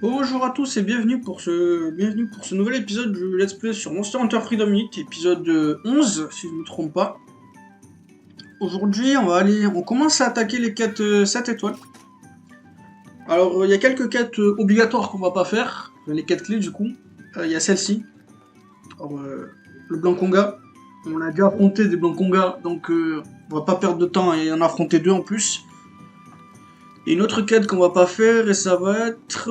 Bonjour à tous et bienvenue pour ce nouvel épisode du Let's Play sur Monster Hunter Freedom 8, épisode 11 si je ne me trompe pas. Aujourd'hui on commence à attaquer les quêtes 7 étoiles. Alors il y a quelques quêtes obligatoires qu'on va pas faire, les quêtes clés du coup. Il y a celle-ci, le Blanconga. On a déjà affronté des Blanconga donc on va pas perdre de temps et en affronter deux en plus. Et une autre quête qu'on va pas faire et ça va être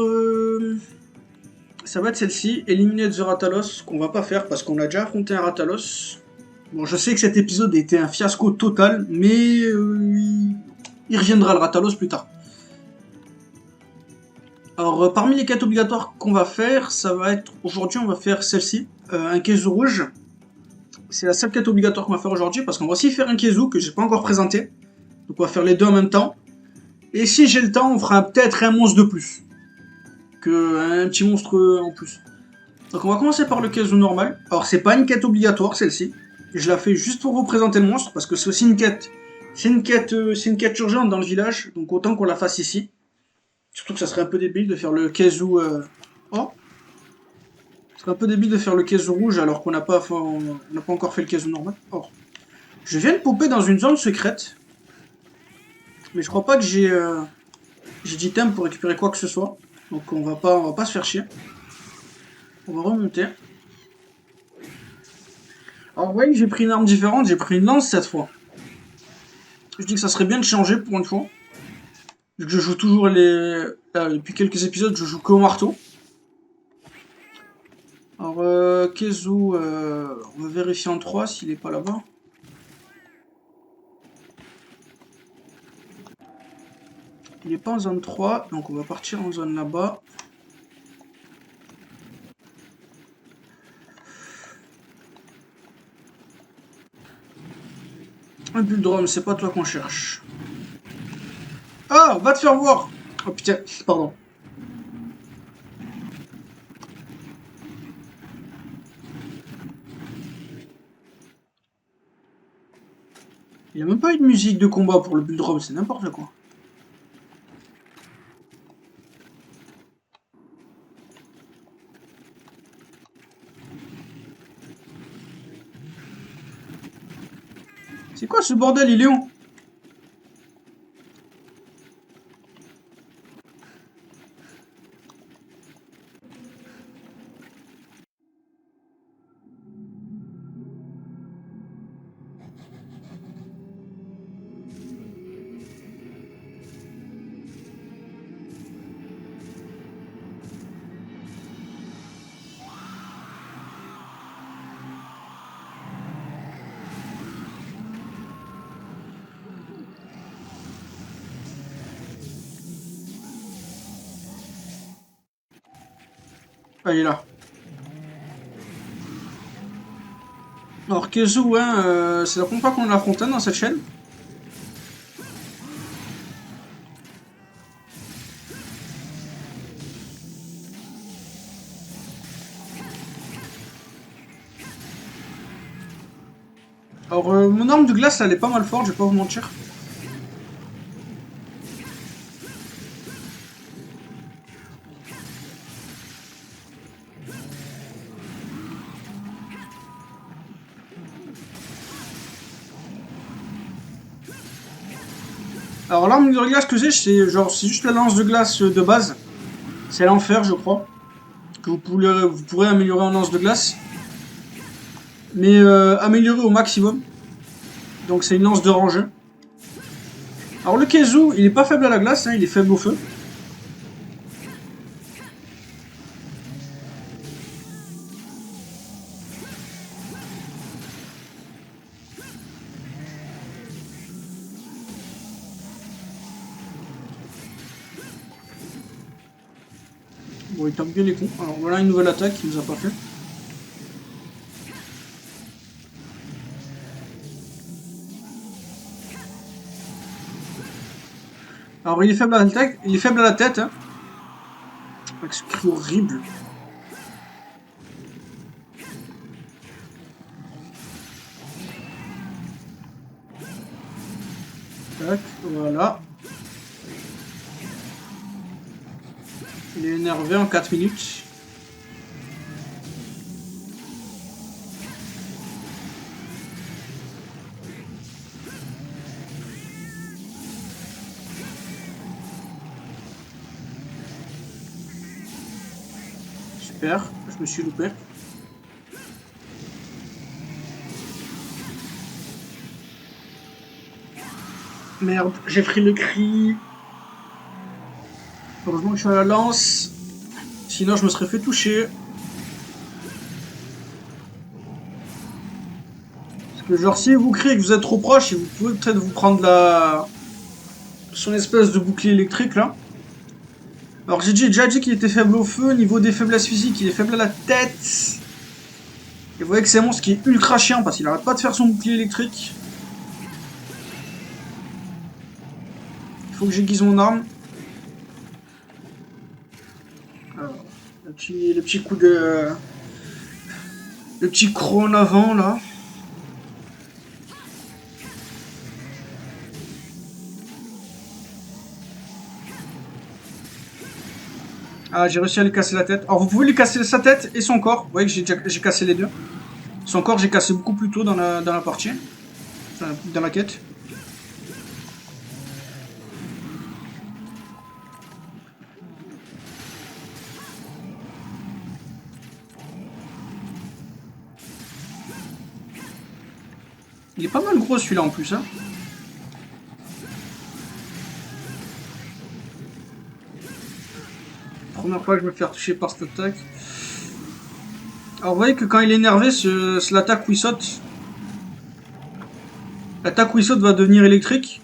celle-ci, éliminer The Ratalos, qu'on va pas faire parce qu'on a déjà affronté un Ratalos. Bon, je sais que cet épisode a été un fiasco total, mais il reviendra le Ratalos plus tard. Alors, parmi les quêtes obligatoires qu'on va faire, ça va être aujourd'hui, on va faire celle-ci, un Kezu rouge. C'est la seule quête obligatoire qu'on va faire aujourd'hui parce qu'on va aussi faire un Kezu que j'ai pas encore présenté. Donc, on va faire les deux en même temps. Et si j'ai le temps, on fera peut-être un monstre de plus qu'un petit monstre en plus. Donc on va commencer par le Kezu normal. Alors c'est pas une quête obligatoire celle-ci. Je la fais juste pour vous présenter le monstre parce que c'est aussi une quête. C'est une quête urgente dans le village, donc autant qu'on la fasse ici. Surtout que ça serait un peu débile de faire le Kezu. Oh, ce serait un peu débile de faire le Kezu rouge alors qu'on n'a pas encore fait le Kezu normal. Or, je viens de popper dans une zone secrète, mais je crois pas que j'ai d'item pour récupérer quoi que ce soit. Donc on va pas se faire chier. On va remonter. Alors oui, j'ai pris une arme différente, j'ai pris une lance cette fois. Je dis que ça serait bien de changer pour une fois. Vu que je joue toujours depuis quelques épisodes, je joue que au marteau. Alors, Kezu, on va vérifier en 3 s'il est pas là-bas. Il est pas en zone 3, donc on va partir en zone là-bas. Un Bulldrum, c'est pas toi qu'on cherche. Ah, va te faire voir. Oh putain, pardon. Il n'y a même pas eu de musique de combat pour le Bulldrum, c'est n'importe quoi. C'est quoi ce bordel, il est où? Ah, il est là. Alors, Kezu, hein, c'est la première fois qu'on l'affronte dans cette chaîne. Alors, mon arme de glace, elle est pas mal forte, je vais pas vous mentir. Alors, l'arme de glace que j'ai, c'est juste la lance de glace de base. C'est l'enfer, je crois. Que vous pourrez améliorer en lance de glace. Mais améliorer au maximum. Donc, c'est une lance de rangée. Alors, le Kezu, il est pas faible à la glace, hein, il est faible au feu. Bon, il tape bien les cons. Alors, voilà une nouvelle attaque qu'il nous a pas fait. Alors, il est faible à la tête, hein. Avec ce cri horrible. Tac, voilà. Il est énervé en 4 minutes. Super, je me suis loupé. Merde, j'ai pris le cri. Heureusement que je suis à la lance. Sinon, je me serais fait toucher. Parce que, genre, si vous criez que vous êtes trop proche, vous pouvez peut-être vous prendre son espèce de bouclier électrique là. Alors, j'ai déjà dit qu'il était faible au feu. Niveau des faiblesses physiques, il est faible à la tête. Et vous voyez que c'est un monstre qui est ultra chiant parce qu'il arrête pas de faire son bouclier électrique. Il faut que j'aiguise mon arme. Alors, le petit coup de. Le petit croc en avant là. Ah, j'ai réussi à lui casser la tête. Alors, vous pouvez lui casser sa tête et son corps. Vous voyez que j'ai cassé les deux. Son corps, j'ai cassé beaucoup plus tôt dans la partie. Enfin, dans la quête. Il est pas mal gros celui-là en plus. Hein. Première fois que je me fais toucher par cette attaque. Alors, vous voyez que quand il est énervé, c'est l'attaque où il saute. L'attaque où il saute va devenir électrique.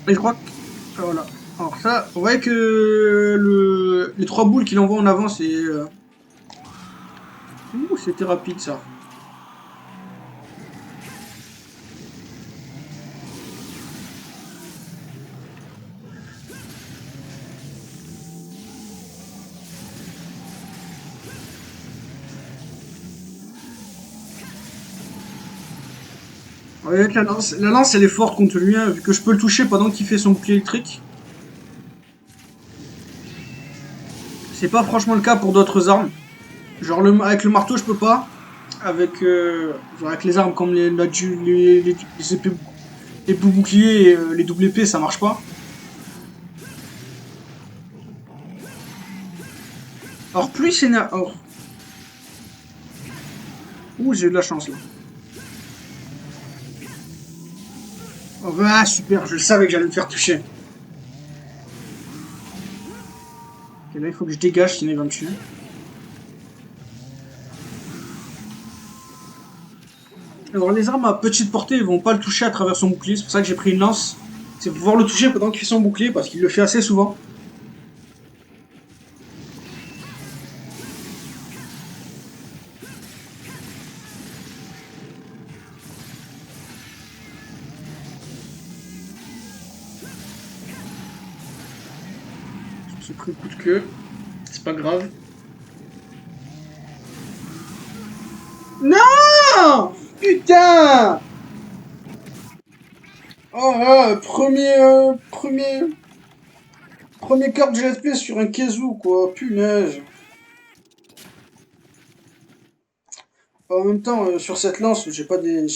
Et je crois que... Voilà. Alors ça, vous voyez que les 3 boules qu'il envoie en avant, c'est... Ouh, c'était rapide ça. Vous voyez que la lance elle est forte contre lui, hein, vu que je peux le toucher pendant qu'il fait son bouclier électrique. C'est pas franchement le cas pour d'autres armes. Genre avec le marteau je peux pas. Genre avec les armes comme les épées, les boucliers et les doubles épées ça marche pas. Alors plus c'est... Or... Ouh, j'ai eu de la chance là. Oh, ah super, je savais que j'allais me faire toucher. Ok, là il faut que je dégage sinon il va me tuer. Alors les armes à petite portée ils vont pas le toucher à travers son bouclier, c'est pour ça que j'ai pris une lance. C'est pour pouvoir le toucher pendant qu'il fait son bouclier parce qu'il le fait assez souvent. Je me suis pris le coup de queue, c'est pas grave. Non! Putain! Oh là, premier cœur de GSP sur un Kezu quoi, punaise. En même temps, sur cette lance, j'ai pas de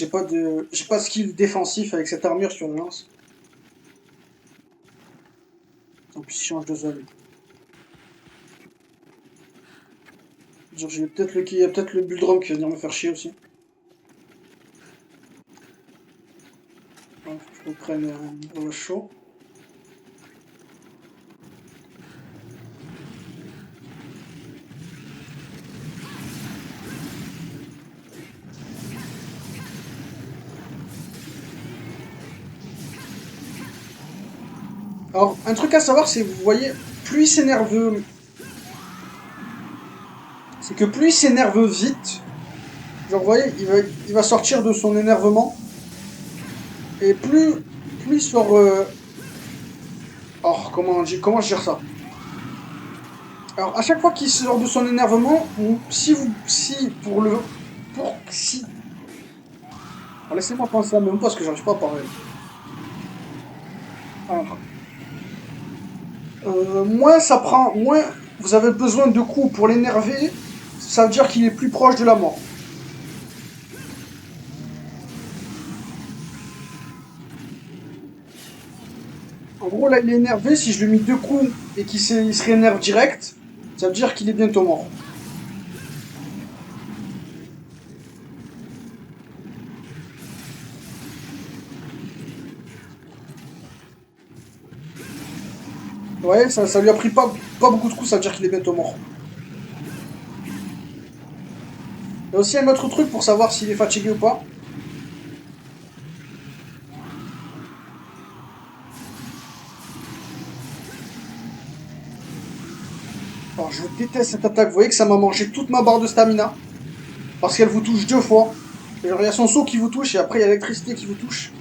skill défensif avec cette armure sur la lance. En plus, il change de zone. Genre, il y a peut-être le Bulldrum qui va venir me faire chier aussi. Ouais, faut que je reprenne un chaud. Alors, un truc à savoir, c'est, vous voyez, plus il s'énerve... C'est que plus il s'énerve vite, genre, vous voyez, il va sortir de son énervement, et plus il sort... Alors, comment je gère ça? Alors, à chaque fois qu'il sort de son énervement, ou si, pour le... Si... Alors, laissez-moi penser à même parce que j'arrive pas à parler. Alors, Moins ça prend, moins vous avez besoin de coups pour l'énerver, ça veut dire qu'il est plus proche de la mort. En gros, là, il est énervé. Si je lui mets 2 coups et il se réénerve direct, ça veut dire qu'il est bientôt mort. Ouais, ça lui a pris pas beaucoup de coups, ça veut dire qu'il est bientôt mort. Il y a aussi un autre truc pour savoir s'il est fatigué ou pas. Alors, je déteste cette attaque. Vous voyez que ça m'a mangé toute ma barre de stamina. Parce qu'elle vous touche 2 fois. Genre, il y a son saut qui vous touche et après il y a l'électricité qui vous touche.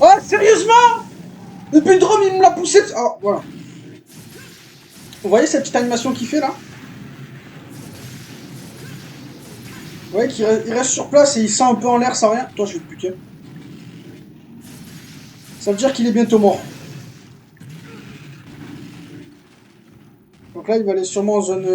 Oh, sérieusement? Depuis le drone, il me l'a poussé. Ah, voilà. Vous voyez cette petite animation qu'il fait là? Vous voyez qu'il reste sur place et il sent un peu en l'air sans rien. Toi, je vais te buter. Ça veut dire qu'il est bientôt mort. Donc là, il va aller sûrement en zone...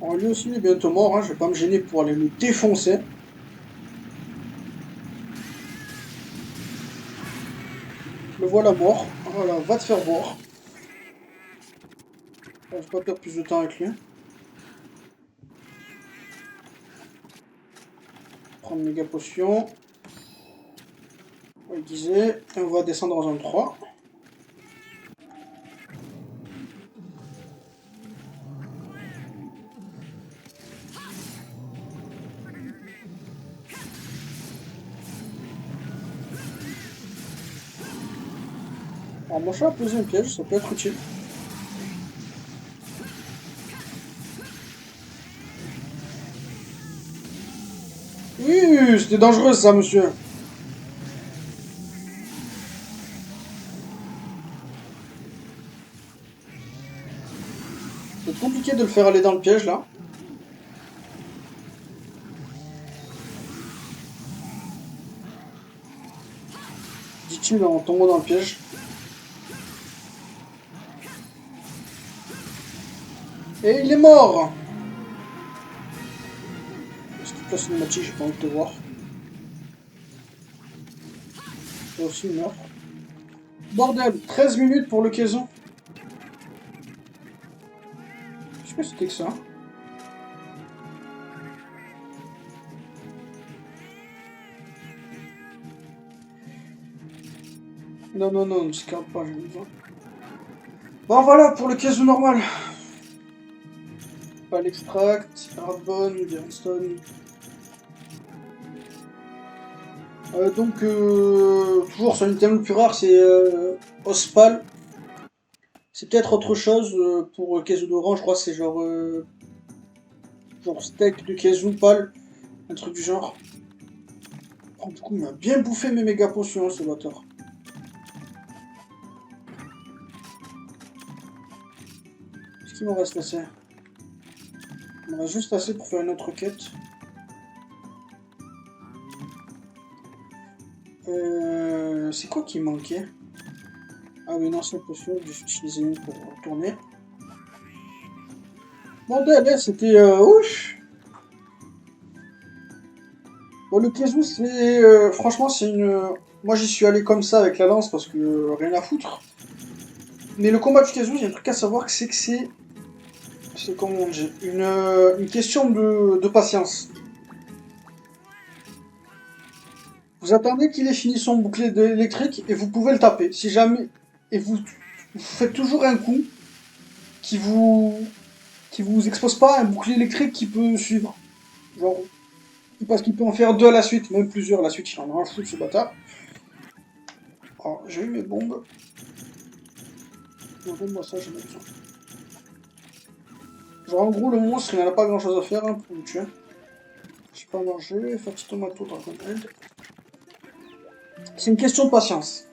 Alors, lui aussi, il est bientôt mort. Hein. Je vais pas me gêner pour aller le défoncer. Le voilà mort. Voilà, va te faire voir. Je vais pas perdre plus de temps avec lui. Prendre méga potion. Aiguiser. Et on va descendre en zone 3. Alors mon chat a posé un piège, ça peut être utile. Oui, c'était dangereux ça, monsieur. C'est compliqué de le faire aller dans le piège là. Dit-il en tombant dans le piège. Et il est mort. Est-ce que la cinématique, j'ai pas envie de te voir. Toi aussi, il meurt. Bordel, 13 minutes pour le caisson. Qu'est-ce que c'était que ça? Non, non, non, ne scarpe pas, j'ai besoin. Bon, voilà, pour le caisson normal. Pas l'extract, Hardbone, Ironstone. Toujours sur une thème le plus rare, c'est Ospal. C'est peut-être autre chose pour Kaizo d'Orange, je crois que c'est genre steak de Kaizo, pal, un truc du genre. Oh, du coup, il m'a bien bouffé mes méga potions, ce bâtard. Qu'est-ce qu'il m'en reste assez? Il m'en reste juste assez pour faire une autre quête. C'est quoi qui manquait? Ah oui, non, c'est potion, j'ai utilisé une pour retourner. Bordel, c'était ouf! Bon, le Kaizo, c'est... franchement, c'est une... moi, j'y suis allé comme ça avec la lance parce que rien à foutre. Mais le combat du Kaizo, il y a un truc à savoir, c'est que c'est... C'est comment on dit, une question de patience. Vous attendez qu'il ait fini son bouclier électrique et vous pouvez le taper. Si jamais... Et vous faites toujours un coup qui vous qui vous expose pas à un bouclier électrique qui peut suivre. Genre, parce qu'il peut en faire deux à la suite, même plusieurs à la suite, il en a un fou ce bâtard. Alors, j'ai eu mes bombes. Non, donne-moi ça, j'en ai besoin. Genre, en gros, le monstre, il n'en a pas grand chose à faire hein, pour me tuer. J'ai pas mangé, Fatty Tomato, Dragon Head. C'est une question de patience.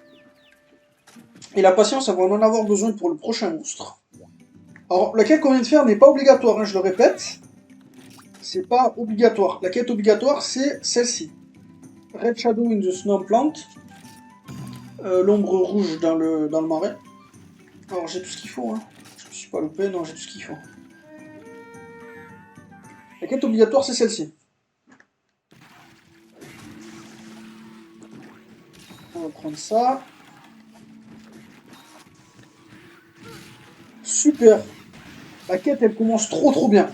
Et la patience, elle va en avoir besoin pour le prochain monstre. Alors, la quête qu'on vient de faire n'est pas obligatoire, hein, je le répète. C'est pas obligatoire. La quête obligatoire, c'est celle-ci. Red Shadow in the Snow Plant. L'ombre rouge dans le marais. Alors, j'ai tout ce qu'il faut, hein. Je me suis pas loupé, non, j'ai tout ce qu'il faut. La quête obligatoire, c'est celle-ci. On va prendre ça. Super. La quête, elle commence trop bien.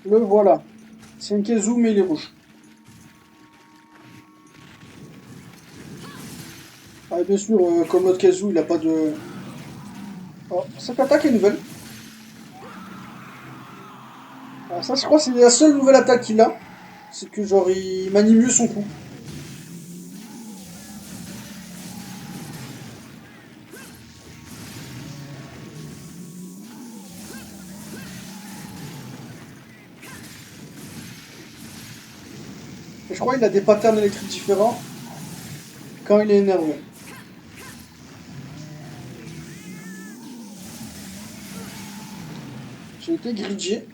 Le voilà. C'est un Kezu, mais il est rouge. Ah, bien sûr, comme l'autre Kezu, il a pas de... Oh, cette attaque est nouvelle. Alors ça, je crois que c'est la seule nouvelle attaque qu'il a. C'est que genre, il manie mieux son coup. Et je crois qu'il a des patterns électriques différents quand il est énervé. J'ai été grillé.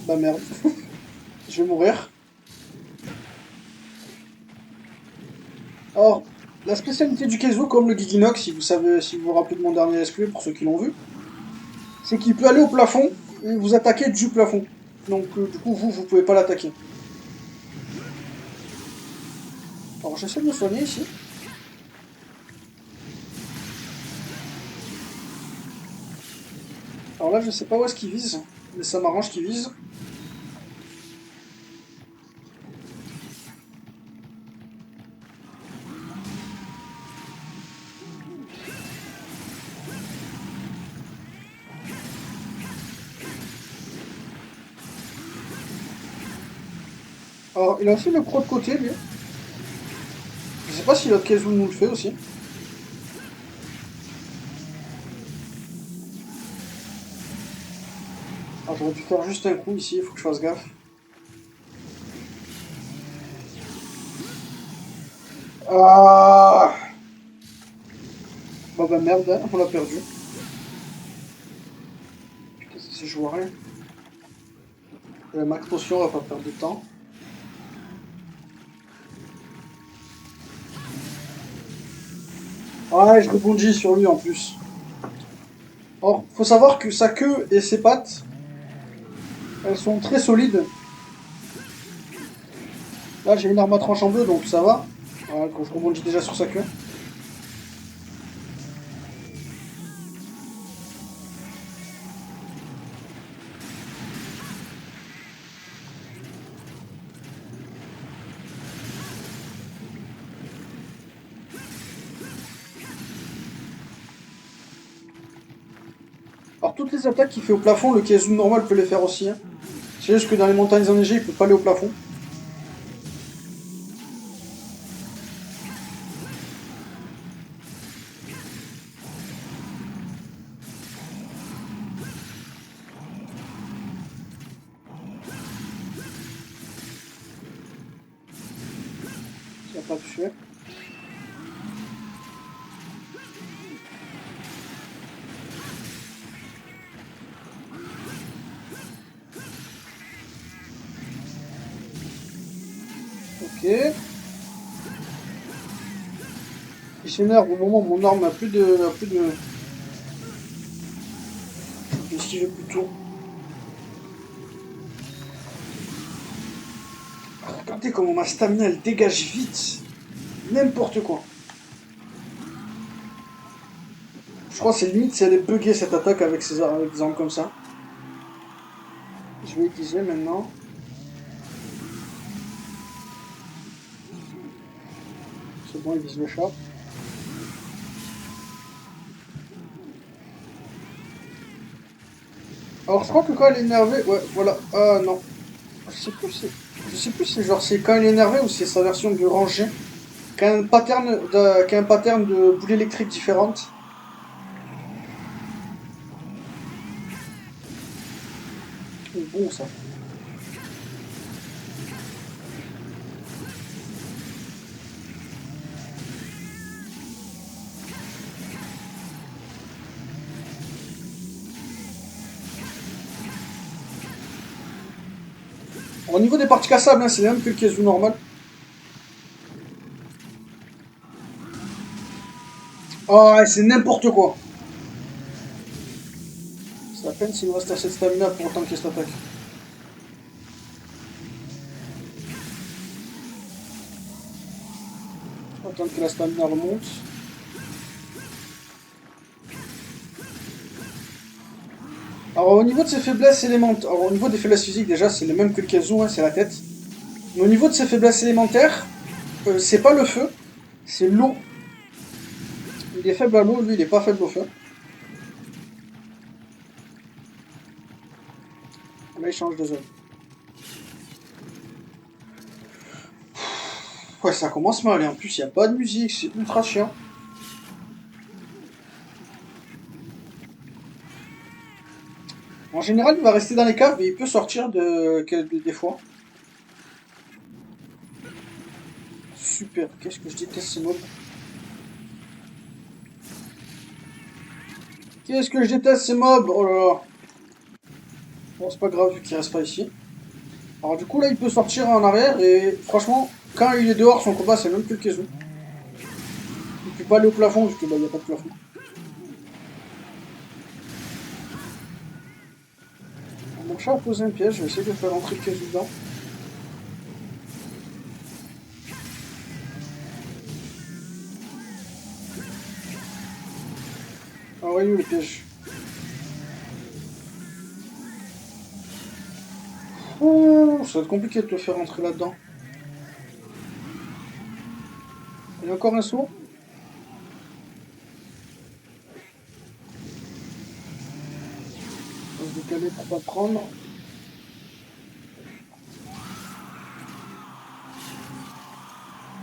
Bah merde. Je vais mourir. Alors, la spécialité du Keizo, comme le Giginox, si vous savez, si vous vous rappelez de mon dernier SP, pour ceux qui l'ont vu, c'est qu'il peut aller au plafond et vous attaquer du plafond. Donc, du coup, vous pouvez pas l'attaquer. Alors, j'essaie de me soigner ici. Alors là, je sais pas où est-ce qu'il vise, mais ça m'arrange qu'il vise. Alors, il a aussi le pro de côté, lui. Je sais pas si l'autre Keizo nous le fait aussi. Alors, j'aurais dû faire juste un coup ici, il faut que je fasse gaffe. Ah bah merde, hein, on l'a perdu. Putain, c'est joué à rien. Max potion, on va pas perdre de temps. Ouais, je rebondis sur lui en plus. Or, faut savoir que sa queue et ses pattes, elles sont très solides. Là, j'ai une arme à tranche en bleu, donc ça va. Voilà, je rebondis déjà sur sa queue. Alors, toutes les attaques qu'il fait au plafond, le Keizu normal peut les faire aussi. Hein. C'est juste que dans les montagnes enneigées, il peut pas aller au plafond. Il a pas tué. Ok. Il s'énerve au moment où mon arme n'a plus de... Esquiver plutôt. Regardez comment ma stamina elle dégage vite. N'importe quoi. Je crois que c'est limite si elle est buggée cette attaque avec, avec des armes comme ça. Je vais utiliser maintenant. bon, il vise le chat. Alors je crois que quand elle est énervée, ouais, voilà. Ah non, je sais plus si genre c'est quand elle est énervée ou c'est sa version de rangée, qui a un pattern de boule électrique différente. C'est bon ça. Au niveau des parties cassables, hein, c'est les mêmes que le Kezu normal. Ah, c'est n'importe quoi. C'est à peine s'il me reste assez de stamina pour tanker cette attaque. On va attendre que la stamina remonte. Alors au niveau de ses faiblesses élémentaires, alors au niveau des faiblesses physiques déjà c'est le même que le Kezu, hein, c'est la tête. Mais au niveau de ses faiblesses élémentaires, c'est pas le feu, c'est l'eau. Il est faible à l'eau, lui il est pas faible au feu. Là il change de zone. Ouais, ça commence mal et en plus il n'y a pas de musique, c'est ultra chiant. En général il va rester dans les caves mais il peut sortir des fois. Super, qu'est-ce que je déteste ces mobs. Qu'est-ce que je déteste ces mobs. Oh là là. Bon c'est pas grave vu qu'il reste pas ici. Alors du coup là il peut sortir en arrière et franchement quand il est dehors son combat c'est même plus le Kezu. Il peut pas aller au plafond vu que bah, il n'y a pas de plafond. Mon chat a posé un piège, je vais essayer de faire rentrer le Kezu dedans. Ah oui, le piège. Oh, ça va être compliqué de te faire rentrer là-dedans. Il y a encore un saut. On va se décaler pour pas prendre.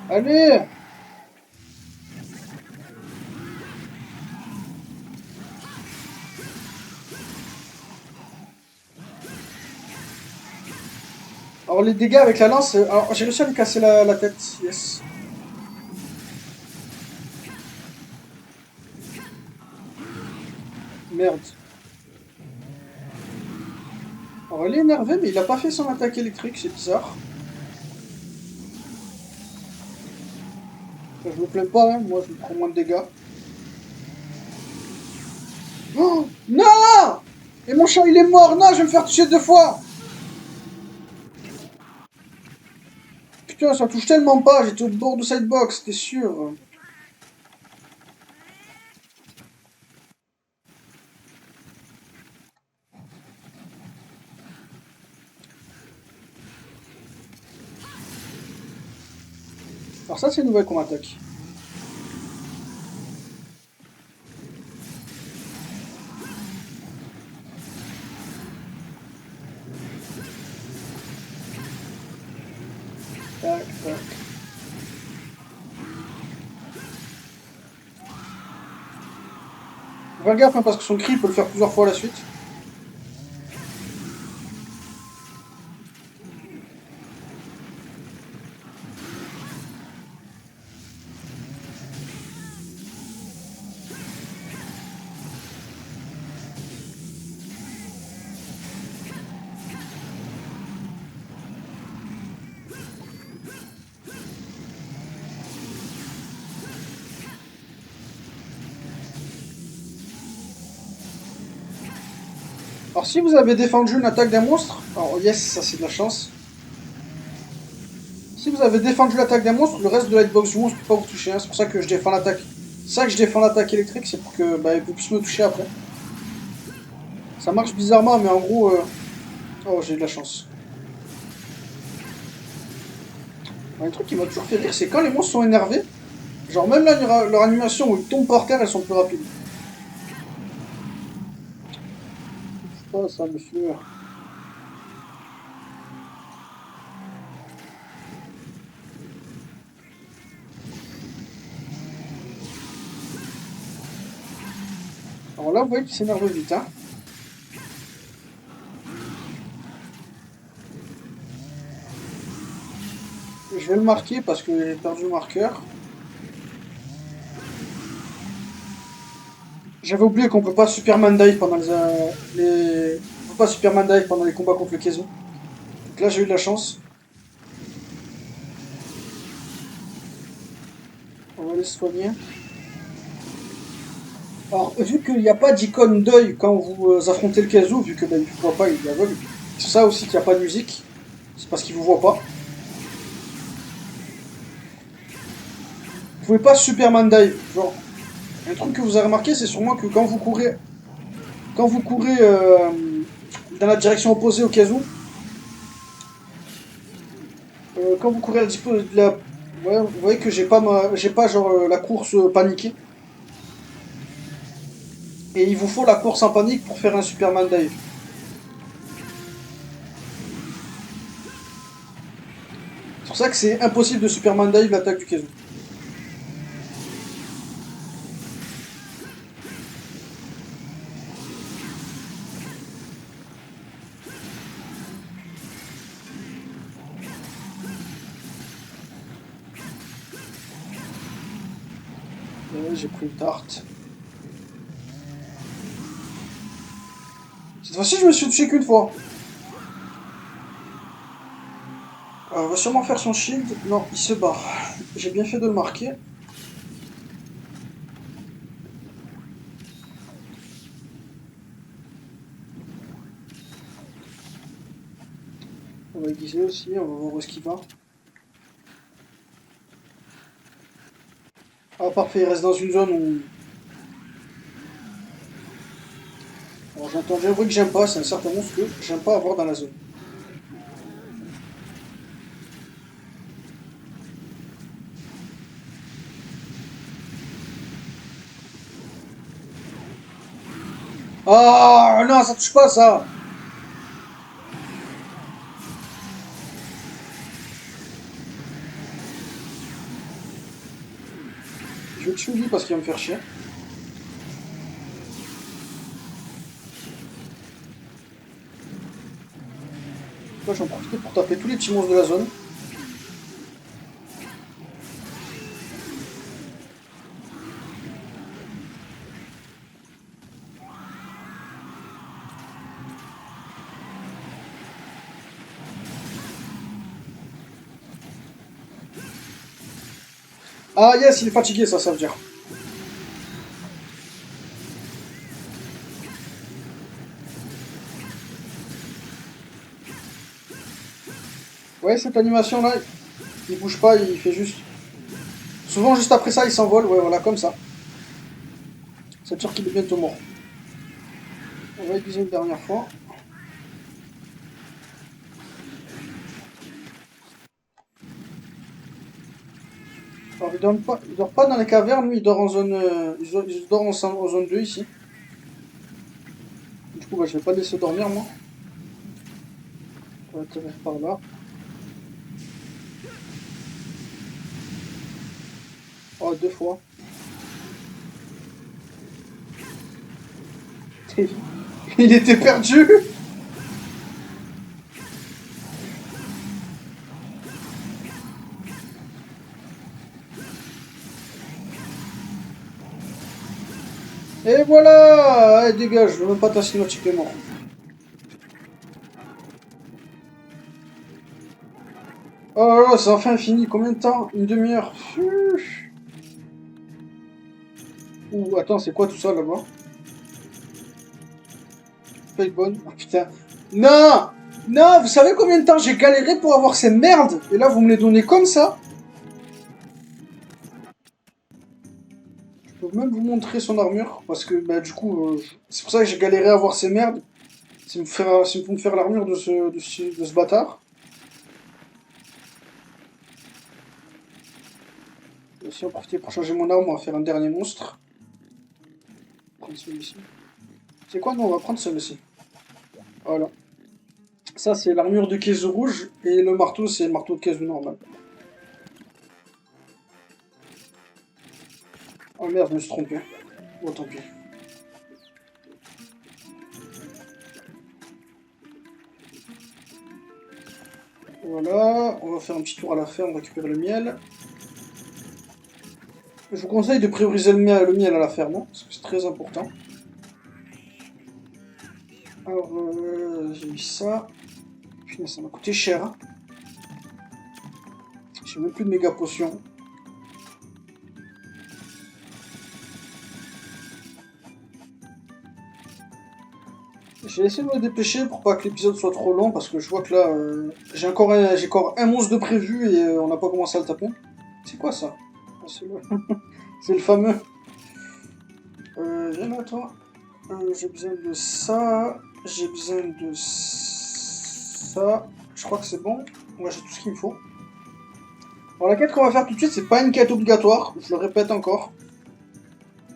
Allez! Alors les dégâts avec la lance, alors j'ai réussi à lui casser la tête, yes. Merde. Alors il est énervé mais il a pas fait son attaque électrique, c'est bizarre. Enfin, je me plains pas, hein, moi je prends moins de dégâts. Oh non! Et mon chat il est mort, non je vais me faire toucher 2 fois! Putain ça touche tellement pas, j'étais au bord de cette box, c'était sûr. Alors ça c'est une nouvelle qu'on attaque. Tac, tac. Fais gaffe hein, parce que son cri peut le faire plusieurs fois à la suite. Alors si vous avez défendu une attaque d'un monstre, alors yes, ça c'est de la chance. Si vous avez défendu l'attaque d'un monstre, le reste de la hitbox du monstre ne peut pas vous toucher, hein. C'est pour ça que je défends l'attaque. C'est ça que je défends l'attaque électrique, c'est pour que bah, il puisse me toucher après. Ça marche bizarrement, mais en gros... Oh, j'ai eu de la chance. Un truc qui m'a toujours fait rire, c'est quand les monstres sont énervés, Genre même là, leur animation où ils tombent par terre, elles sont plus rapides. C'est pas ça, monsieur. Alors là, vous voyez qu'il s'énerve vite, hein. Je vais le marquer parce que j'ai perdu le marqueur. J'avais oublié qu'on peut pas Superman dive pendant On peut pas Superman dive pendant les combats contre le Kaizo. Donc là, j'ai eu de la chance. On va aller se soigner. Alors, vu qu'il n'y a pas d'icône d'œil quand vous affrontez le Kaizo, vu que il ne vous voit pas, il est aveugle. C'est ça aussi qu'il n'y a pas de musique. C'est parce qu'il vous voit pas. Vous pouvez pas Superman dive. Genre, un truc que vous avez remarqué, c'est sûrement que quand vous courez dans la direction opposée au Kaizo, quand vous courez à la dispo de la... Ouais, vous voyez que j'ai pas genre la course paniquée. Et il vous faut la course en panique pour faire un Superman dive. C'est pour ça que c'est impossible de Superman dive l'attaque du Kaizo. J'ai pris une tarte. Cette fois-ci, je me suis touché qu'une fois. On va sûrement faire son shield. Non, il se barre. J'ai bien fait de le marquer. On va aiguiser aussi, on va voir où est-ce qu'il va. Ah parfait, il reste dans une zone où... Alors j'entends bien un bruit que j'aime pas, c'est un certain monstre que j'aime pas avoir dans la zone. Ah non, ça touche pas ça. Je vais le tuer lui parce qu'il va me faire chier. Là j'en profite pour taper tous les petits monstres de la zone. Ah yes, il est fatigué ça veut dire. Ouais, cette animation là, il bouge pas, il fait juste... Souvent juste après ça, il s'envole, ouais voilà, comme ça. Ça veut dire qu'il est bientôt mort. On va aiguiser une dernière fois. Alors il dort pas dans les cavernes, lui il dort en zone... il dort en zone 2 ici. Du coup bah, je vais pas le laisser dormir moi. On va atterrir par là. Oh, deux fois. Il était perdu. Et voilà. Allez, dégage, je veux même pas ta cinématique est mort. Oh là là, c'est enfin fini. Combien de temps? Une demi-heure. Ouh, attends, c'est quoi tout ça là-bas? Bonne. Oh putain. Non! Non, vous savez combien de temps j'ai galéré pour avoir ces merdes? Et là, vous me les donnez comme ça? Je peux même vous montrer son armure, parce que bah, du coup, c'est pour ça que j'ai galéré à avoir ces merdes. C'est pour me faire l'armure de ce bâtard. aussi en profiter pour changer mon arme, on va faire un dernier monstre. Prendre celui-ci. C'est quoi? Non, on va prendre celui-ci. Voilà. Ça, c'est l'armure de Kezu rouge, et le marteau, c'est le marteau de Kezu normal. Oh merde, je me suis trompé. Bon, tant pis. Voilà, on va faire un petit tour à la ferme, récupérer le miel. Je vous conseille de prioriser le miel à la ferme, hein, parce que c'est très important. Alors, j'ai mis ça. Putain, ça m'a coûté cher. Hein. J'ai même plus de méga potions. J'ai essayé de me dépêcher pour pas que l'épisode soit trop long, parce que je vois que là, j'ai encore un monstre de prévu et on n'a pas commencé à le taper. C'est quoi ça? Ah, c'est le fameux. Viens là, toi. J'ai besoin de ça. J'ai besoin de ça. Je crois que c'est bon. Moi, j'ai tout ce qu'il me faut. Alors, la quête qu'on va faire tout de suite, c'est pas une quête obligatoire. Je le répète encore.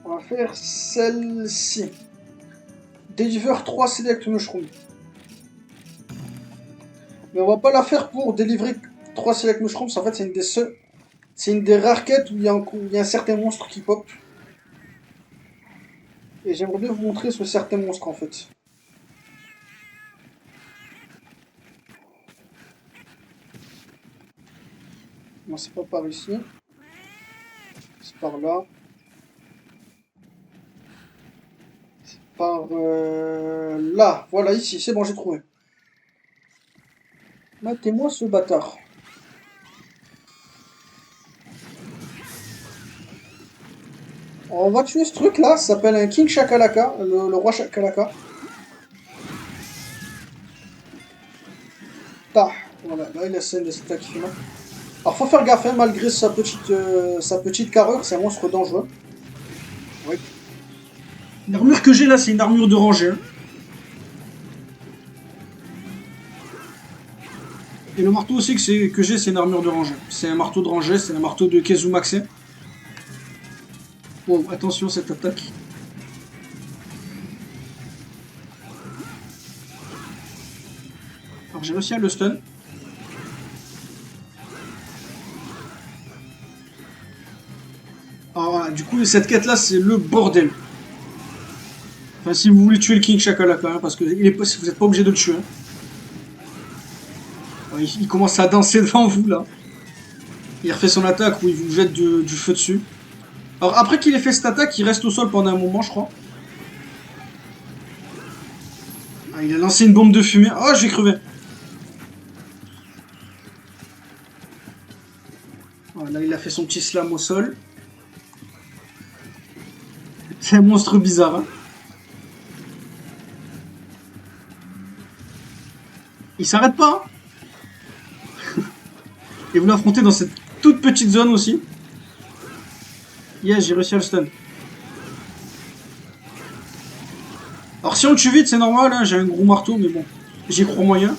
On va faire celle-ci. Deliver 3 Select Mushrooms. Mais on va pas la faire pour délivrer 3 Select Mushrooms. En fait, c'est une des rares quêtes où il y a un certain monstre qui pop. Et j'aimerais bien vous montrer ce certain monstre en fait. Non, c'est pas par ici. C'est par là. C'est par là. Voilà, ici. C'est bon, j'ai trouvé. Matez-moi ce bâtard. On va tuer ce truc là. Ça s'appelle un King Shakalaka. Le roi Shakalaka. Tah. Voilà, là il a scène de cette qui fait mal. Alors faut faire gaffe, hein, malgré sa petite carrure, c'est un monstre dangereux. Oui. L'armure que j'ai là, c'est une armure de rangée. Hein. Et le marteau aussi que j'ai, c'est une armure de rangée. C'est un marteau de rangée, c'est un marteau de Kezu Maxé. Bon, attention cette attaque. Alors j'ai réussi à le stun. Alors voilà, du coup cette quête là c'est le bordel. Enfin si vous voulez tuer le King Shakalaka, hein, parce que vous n'êtes pas obligé de le tuer. Hein. Alors, il commence à danser devant vous là. Il refait son attaque où il vous jette du feu dessus. Alors après qu'il ait fait cette attaque, il reste au sol pendant un moment je crois. Ah, il a lancé une bombe de fumée. Oh j'ai crevé. Voilà, il a fait son petit slam au sol. C'est un monstre bizarre. Hein. Il s'arrête pas. Hein. Et vous l'affrontez dans cette toute petite zone aussi. Yes, j'ai réussi à le stun. Alors si on le tue vite, c'est normal, hein, j'ai un gros marteau, mais bon, j'y crois moyen.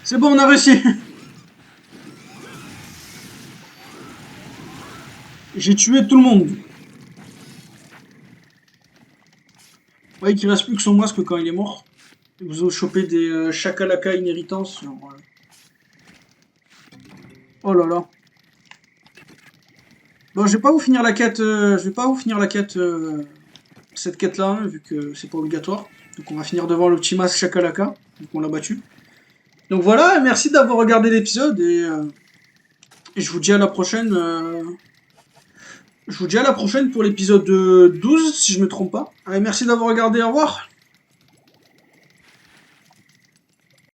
C'est bon, on a réussi. J'ai tué tout le monde. Vous voyez qu'il reste plus que son masque quand il est mort. Vous avez chopé des chakalaka inhéritance. Oh là là. Bon, je vais pas vous finir la quête. Je vais pas vous finir la quête. Cette quête là, hein, vu que c'est pas obligatoire. Donc on va finir devant le petit masque chakalaka, vu qu'on l'a battu. Donc voilà, merci d'avoir regardé l'épisode et je vous dis à la prochaine. Je vous dis à la prochaine pour l'épisode 12, si je me trompe pas. Allez, merci d'avoir regardé, au revoir.